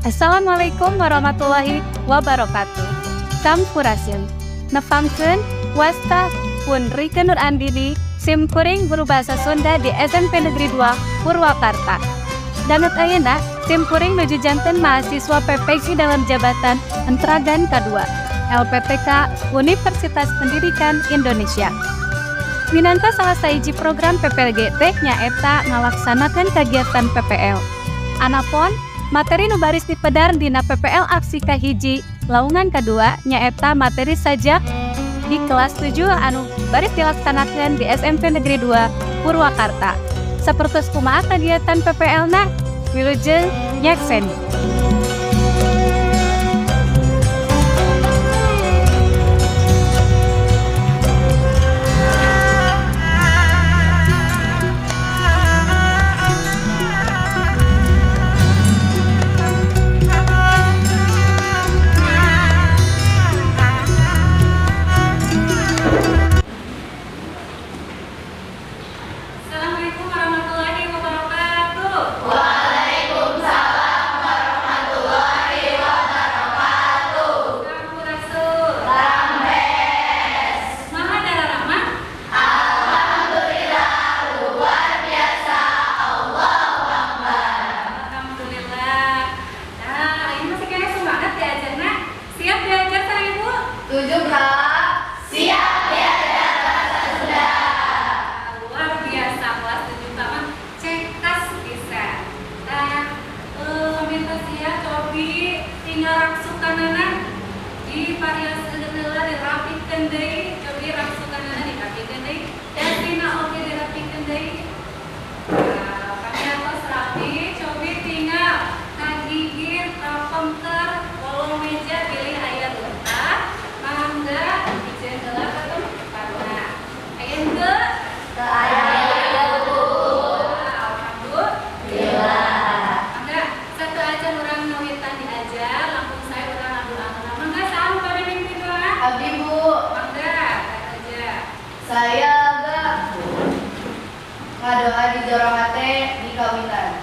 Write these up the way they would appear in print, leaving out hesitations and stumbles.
Assalamualaikum warahmatullahi wabarakatuh. Sampurasun. Nepangkeun wasta pun Rike Nur Andini simkuring guru bahasa Sunda di SMP Negeri 2 Purwakarta. Danut ayeuna simkuring nuju janten mahasiswa PPG dalam jabatan Entragan K2 LPPK Universitas Pendidikan Indonesia. Minangka salah sahiji program PPLG teh nyaeta ngalaksanakeun kegiatan PPL. Anapun materi nu baris dipedar dina PPL aksi kahiji laungan kedua nyaeta materi sajak di kelas 7 anu baris dilaksanakan di SMP Negeri 2 Purwakarta. Sapertos kumaha kegiatan PPL-na? Wilujeng nyakseni. Saya ngadoa di jorong hate di kawitan.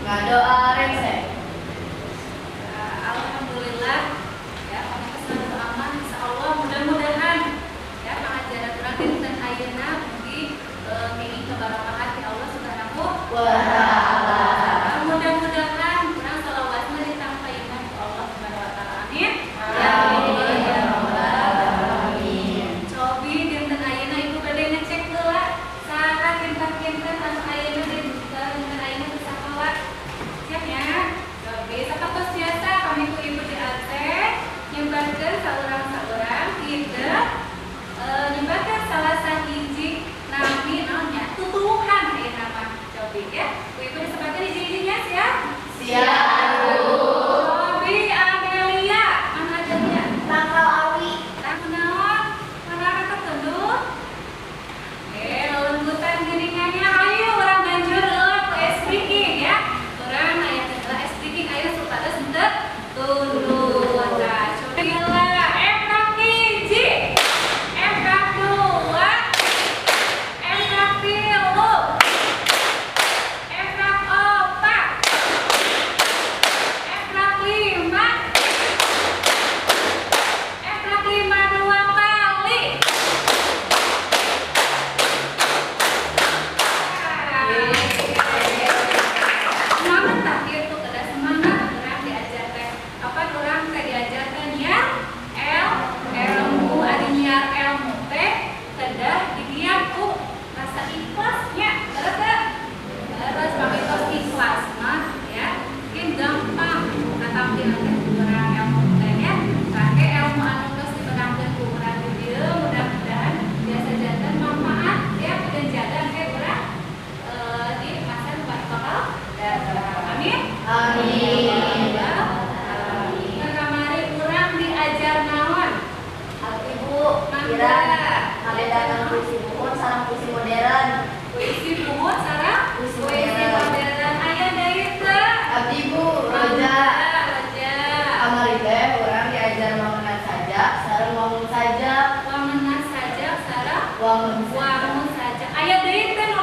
Ngadoa rengse. Alhamdulillah ya kami selalu aman insyaallah mudah-mudahan ya pengajaran urang dinten ayeuna mugi ngingin keberkahan ti Allah Subhanahu wa taala. Mudah-mudahan urang shalawatna ditampaikeun ku Allah Subhanahu wa taala. Amin. Ya amin. Cobi dinten ayeuna ibu bade ngecek heula saha kinten-kinten anu ayeuna dinten ayeuna teu sakola. Siap ya. Cobi sapertos biasa kami ku ibu di AT nyebarkeun saurang-saurang ide nyebarkeun salah sahiji nami naonnya tutuhan ayeuna mah. Cobi ya. Ku ibu disebarkeun hiji-hijinya siap? Siap. Cobi Amelia, mana ajarnya? Tangkal awi. Tangkal naon? Mana ketunduh? Lelumbutan geuningannya ayo urang banjur ku speaking ya. Urang aya teh speaking ayo supados henteu tunduk. Nah, cobi heula efrak hiji, efrak dua, efrak tilu, efrak opat, efrak lima, efrak lima dua kali. Semangat tak gitu, kada semangat urang diajar teh. Apa urang teh diajarkan ya? Ilmu adinyar ilmu teh kedah didiam ku rasa ikhlasnya. Terus pakai ikhlas mah ya. Mungkin gampang katampilan teh urang ilmu teh ya. Pakai ilmu anu geus dipedangkeun ku urang di dieu mudah-mudahan biasa janten manfaat ya dan jaga ke urang di masa nu bakal datang. Amin. Amin. Kamari urang diajar naon? Ibu kira ngabedakeun puisi buhut sareng puisi modern. Puisi buhut sareng puisi modern. Aya deui teu? Abdi Bu Roja. Roja. Kamari teh urang diajar wangunan saja sareng wangun saja. Wangunan saja sareng Wangun wangun saja. Aya deui teu nu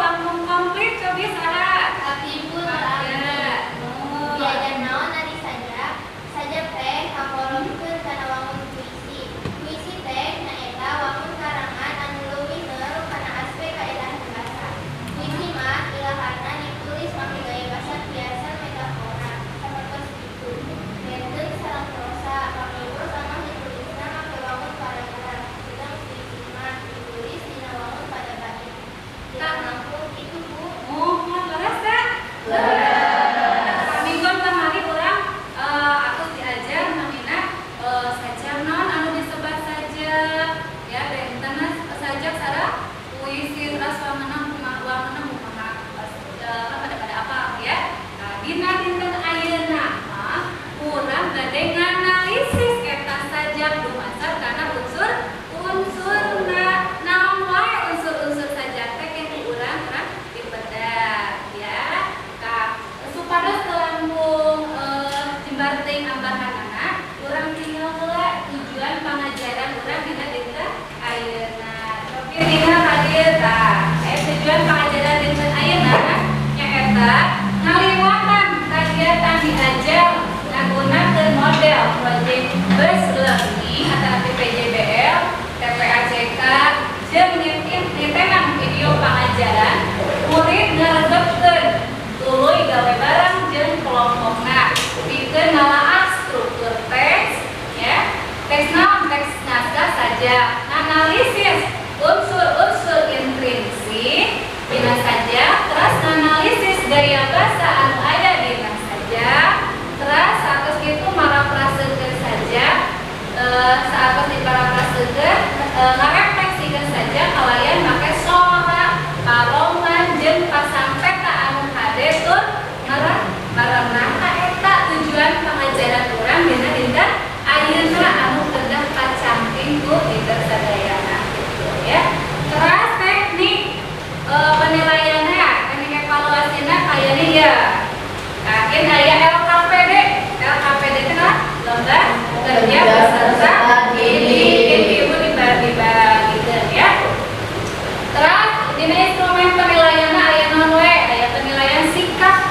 saja. Analisis unsur-unsur intrinsik dina saja. Terus analisis gaya basa anu aya dina saja. Terus saat itu maraprasekeun saja. Saat di maraprasekeun ngarefleksikeun saja kalayan make sora, karongan jeung pasampeta anu hade tur ngaranna eta tujuan pengajaran urang dina dinten ayeuna anu kedah kacamping ku dinten sadayana gitu ya. Terus teknik penilaiannya, teknik evaluasinya kayaknya ya. Yakin aya LKPD itu kan lomba kerja peserta ini ibu dibagi-bagikan ya. Terus dina instrumen penilaiannya aya naon we? Aya penilaian sikap.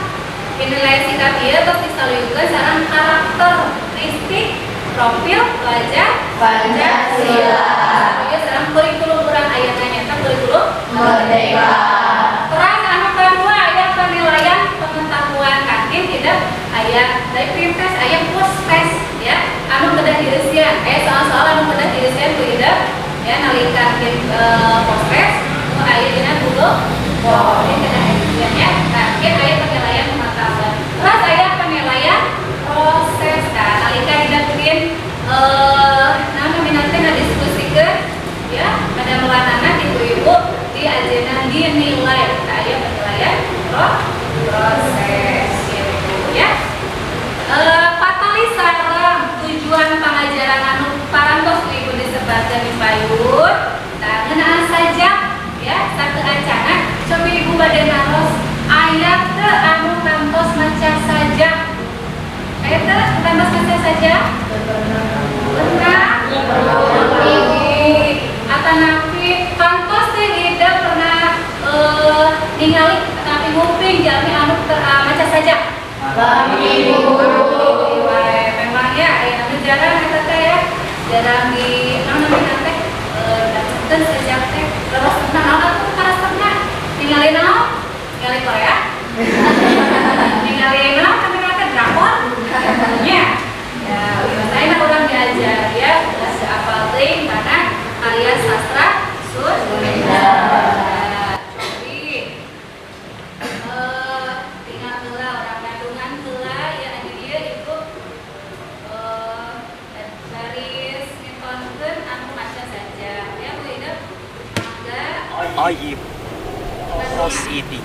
Penilaian sikap ieu tos disaluykeun sareng karakteristik profil pelajar Pancasila. Ieu sareng kurikulum urang aya nyaeta kurikulum merdeka. Terus anu kadua aya penilaian pengetahuan kantin tidak aya dari pintes aya puspes ya. Anu kedah dieuseun soal-soal anu kedah dieuseun ku ida ya nalika puspes aya dina dulu ini kedah dieuseun ya. Nah, aya penilaian pengetahuan. Terus aya penilaian proses. Nah, nalika didapetin minatnya ngadiskusikeun ya pada melanana ibu-ibu di ajeuna dinilai. Nah, aya penilaian proses gitu ya. Patalis sareng tujuan pengajaran anu parantos ibu disebatkeun di payun. Nah, ngeunaan saja ya sakeun acana cobi ibu bade naros ayat teu anu kantos maca saja. Ayat teu kantos maca saja? Pernah? Atanapi kantos teh ida pernah ningali tapi nguping jalmi anu maca saja. Memang ya, anu jarang eta teh ya. Jarang di namanya teh daceun sejak teh. Terus naon atuh karakterna? Ningali naon? Ningali Korea? Ningali naon kamera teh drakor? Ya. Ya, biasanya orang diajar ya, bahasa apal teuing kana karya sastra Sunda. Ayib Rosidi.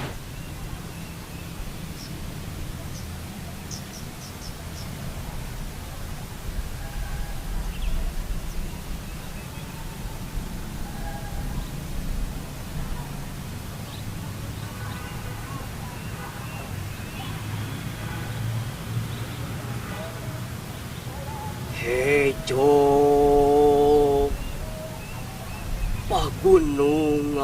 Hejo pagunungan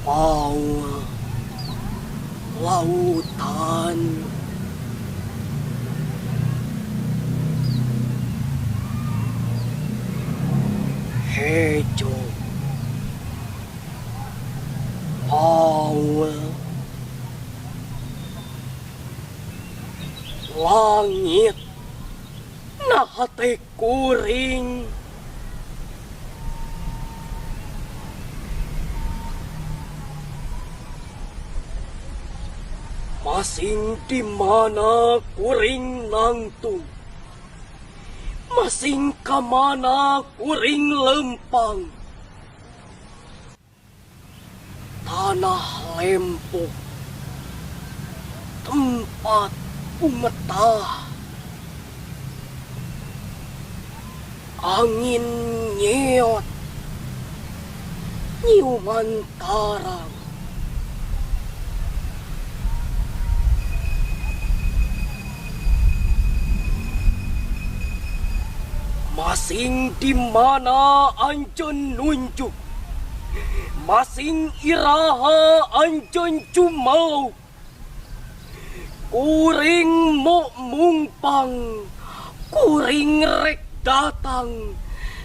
pawa lautan hejo pawa langit nahate kuring masing di mana kuring nangtung masing kamana kuring lempang tanah lempo tempat umetah angin nyeot nyiuman tarang masing di mana anjeun nunjuk masing iraha anjeun cumauk kuring mo mungpang kuring rek datang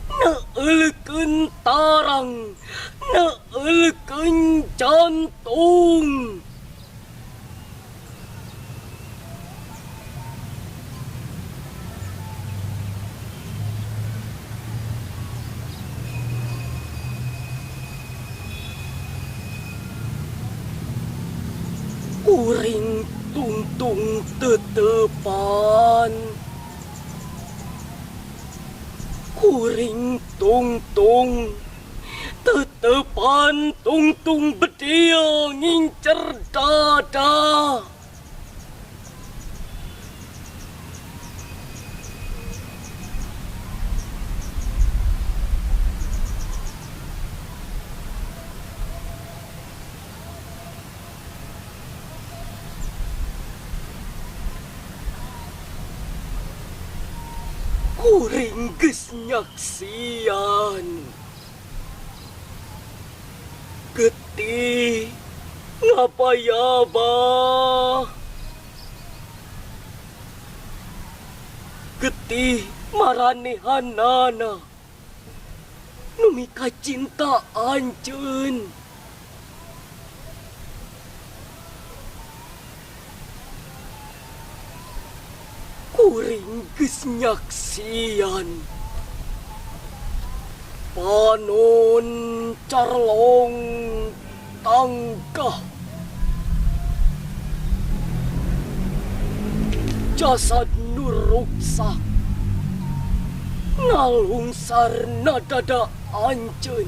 neulkeun tarang neulkeun jantung kuring tungtung tetepan, kuring tungtung tetepan, tungtung bedil ngincer dada. Kuring geus nyaksian. Getih ngapa ya bah? Getih maranehanana nu mika cinta anjeun. Kuring geus nyaksian panon carlong tangkah jasad nur ruksak ngalungsar nadada anjeun.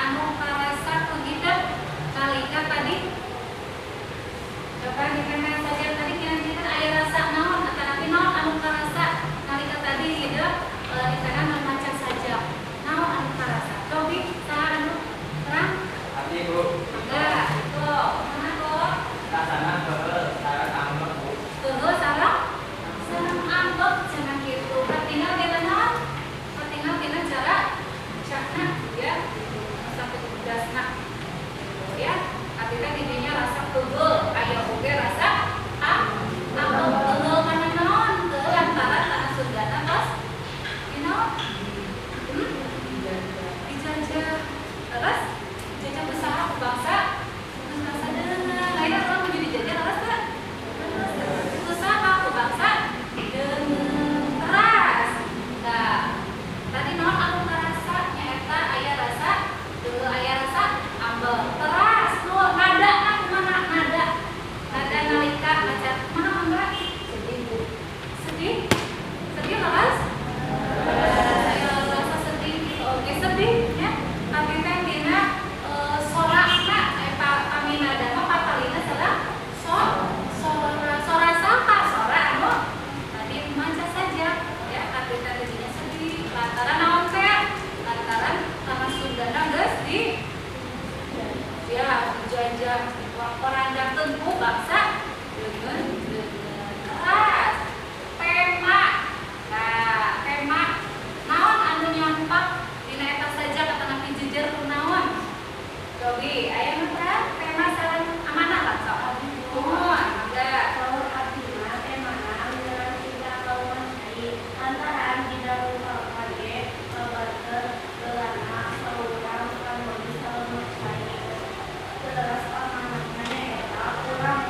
Anu karasa pengidat nalika tadi coba dikena saja tadi kira-kira aya rasa naon atanapi naon anu karasa nalika tadi gitu dikena membaca saja naon anu karasa cobi saha anu terang Abdi Bu, enggak itu mana kok rasana keul sareng ambek Bu. tunggu sarang ambek cenah kitu katingal kita naon katingal kita cara cakna ya sampai tudasna ya artinya didinya rasa tugel aya oge rasa ambek tugel kana naon teu lantaran kana Sundana tos dijajah terus jajah usaha ku bangsa terus rasa deungeun lain orang menjadi jajah terus teh usaha ku bangsa deungeun teras nah tadi naon anu karasa nyaeta aya rasa teu aya rasa ambel teras nu nada mana nada nalika baca mana mangga sedih Bu sedih sedih lepas saya rasa sedih oke sedih ya tapi teh dina sorana paminada mah patalina sareng sora saka sora anu tadi maca saja ya tapi teh dinya sedih lantaran naon teh lantaran karena Sundana geus di ya dijajah perandakeun ku bangsa dengan keras tema nah tema naon anu nyampak dina eta saja katana pijejer naon cobi aya nu tema sareng amanah lah sok enggak Saur abdina teh mana menjelang tidak lawan nyai lantaran di dalam kage babater belana saurang kan bisa mencari terus amanahnya eta kurang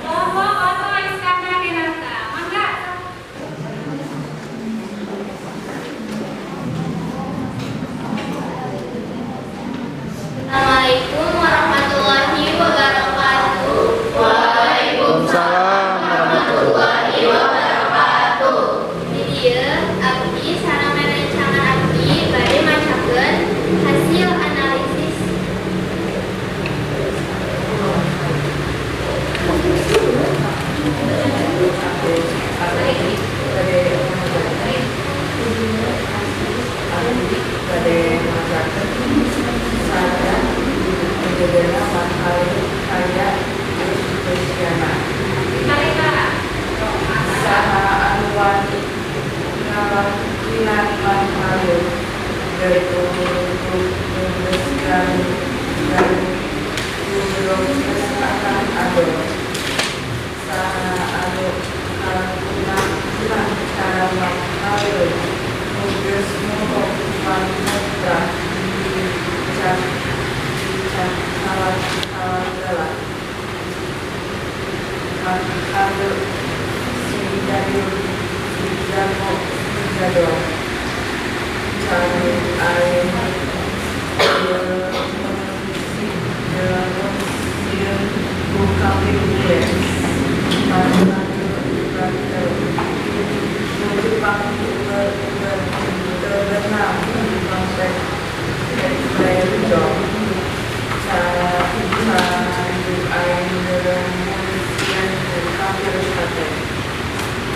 Kelompok Oto Iskandar Dinata, mangga. Assalamualaikum warahmatullahi wabarakatuh. Waalaikumsalam warahmatullahi Wabarakatuh. Di dieu abdi sareng merencangan abdi bade macakeun hasil analisis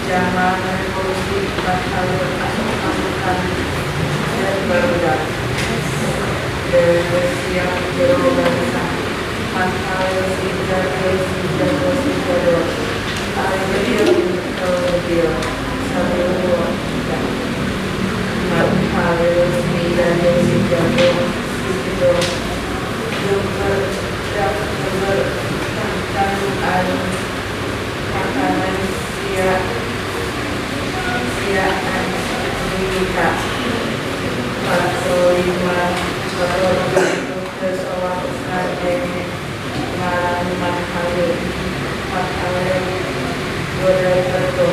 Zaman revolusi bakal pasukan dan barudak dari siang jero bangsa bakal sidar sidar ayo dia sambil bakal sidar sidar dokter dokter tentang makanan siap Amerika Paso lima Paso pesawat Nadeng Malaman Halu Makale Goda Terto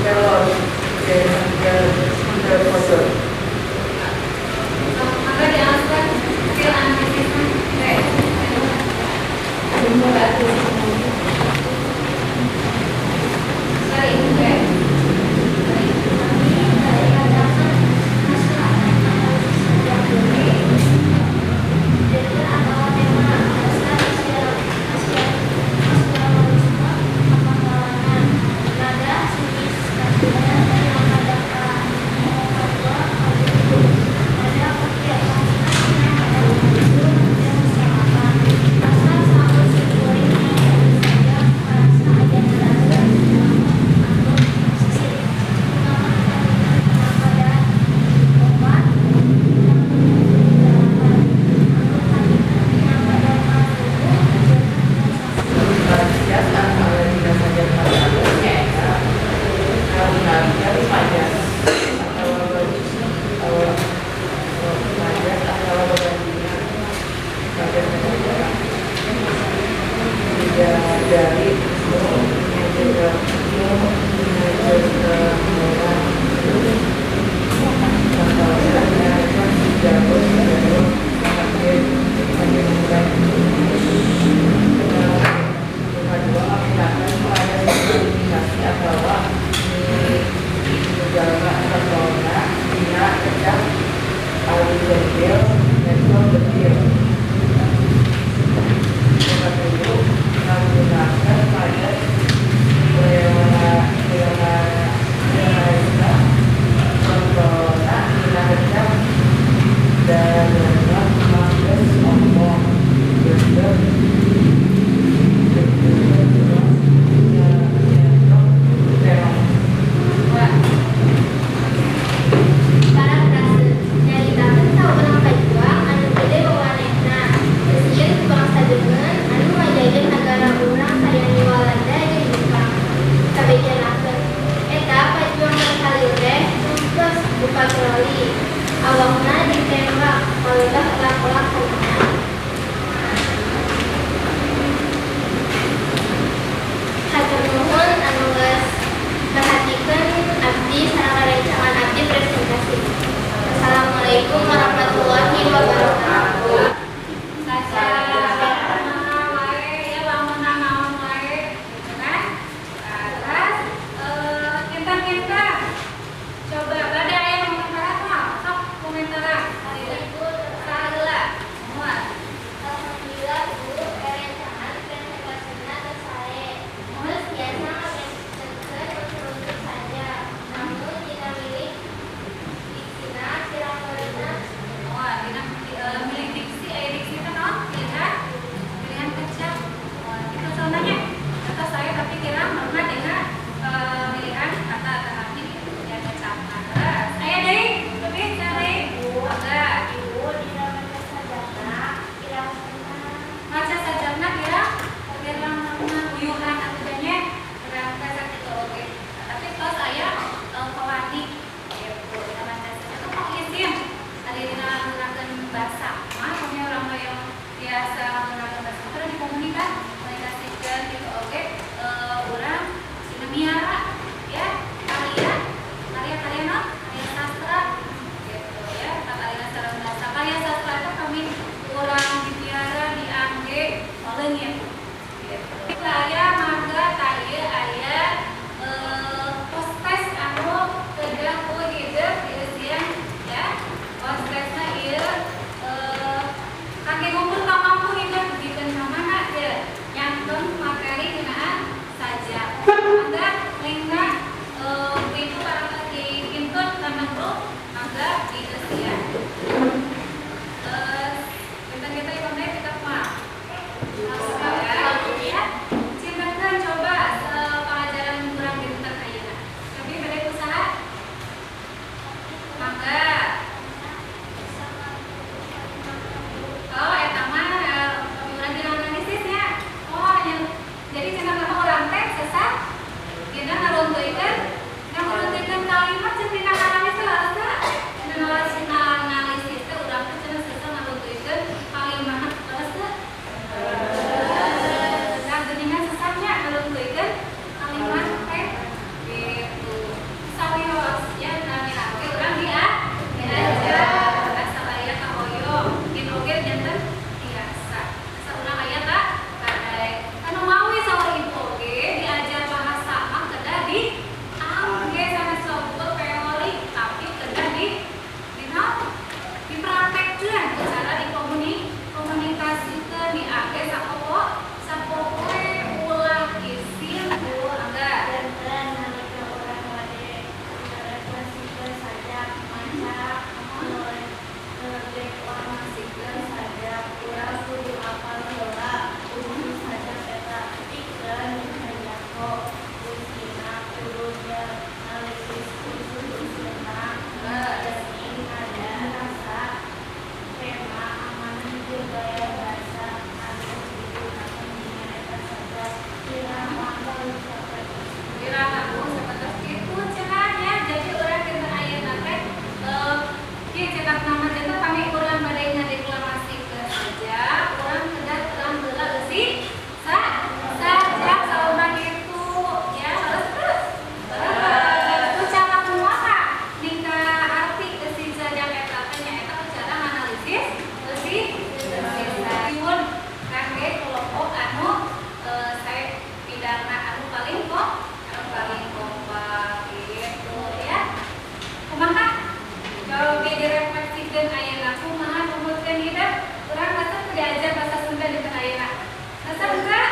Pelor dan Foto. Maka diangkat hasil analisisnya. Menggunakan biasa menggunakan bahasa Sunda dikomunikasikan gitu oke orang sudah miara ya karya sastra gitu ya karya secara bahasa karya sastra itu kami kurang dipiara diangge oleh gitu saya mangga taya aya postes anu kedah ku hidup dieusian ya postesna ieu kangge ngumpul ka mampu hidup dikeun ka mana teu nyangkeun materi ngeunaan saja mangga lingna itu barang dihintun kana grup mangga dieusian kita ibadah kita mah ya silakan coba pelajaran kurang dinten ayeuna tapi bade usaha mangga oh eta mah urang dianalisisnya oh jadi cenah mah urang teh sesat dina ngaruntuikeun kalimat cenah dina analisis harusna analisis teh urang teh cenah sesat ngaruntuikeun kalimat harusna dengan sesatnya ngaruntuikeun kalimat teh gitu sawios ya nami urang diajar asal aya kahoyong mungkin oge janten biasa asal urang aya ka kadai anu mawi sawer ibu oge diajar bahasa mah kedah di angge sanes sebut teori tapi kedah dipraktekkeun cara dikomunikasikeun di angge sapoe ulah isin angga dan nalika urang wade refleksikeun saja maca dek warmasikeun saja urang kudu apal heula kudu saja eta pikeun hayako usina kudu analisis khusus usina dan ada rasa tema amanah budaya bahasa anu digunakan dengan eta saja kira mangga kira aku sebatas itu cenahnya jadi urang kita ayeuna teh kieu cetak nama janten kami urang bade ngadeklamasikeun saja urang kedah urang heula eusi saja saurang itu ya terus itu cara kumaha nika arti eusi saja eta teh nyaeta cara analisis eusi sayun kangge kelompok anu saya pidana anu paling kompak gitu ya kumaha kalau direfleksikeun ayeuna kumaha numutkeun hidup urang masa diajar bahasa Sunda di ayeuna rasa enggak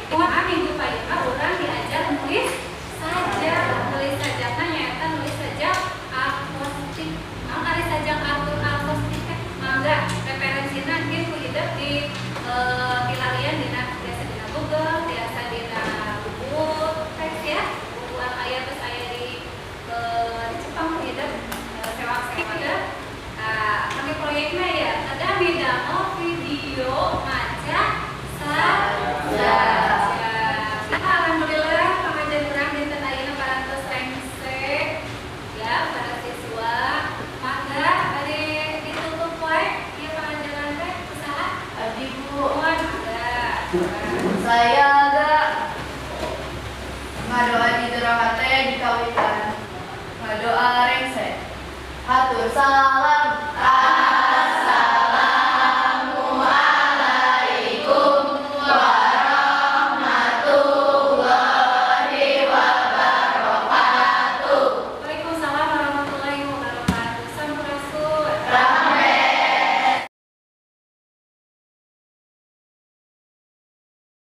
kumaha minggu pagi urang diajar nulis saja nyaeta nulis saja apostik ari saja atur apostik mangga referensina gitu hidup di dilarian dina biasa dina Google biasa dina buku teks ya buku aya terus aya di Jepang hidup sewa-sewa kami proyeknya ya ada bidang video maca saja alhamdulillah pengajian urang dinten ayeuna parantos tengse ya para siswa mangga bade ditutup wae ieu pengajaran teh usaha Ibu, saya agak ngadoa di deraha teh dikawitan ngadoa rengse hatur salam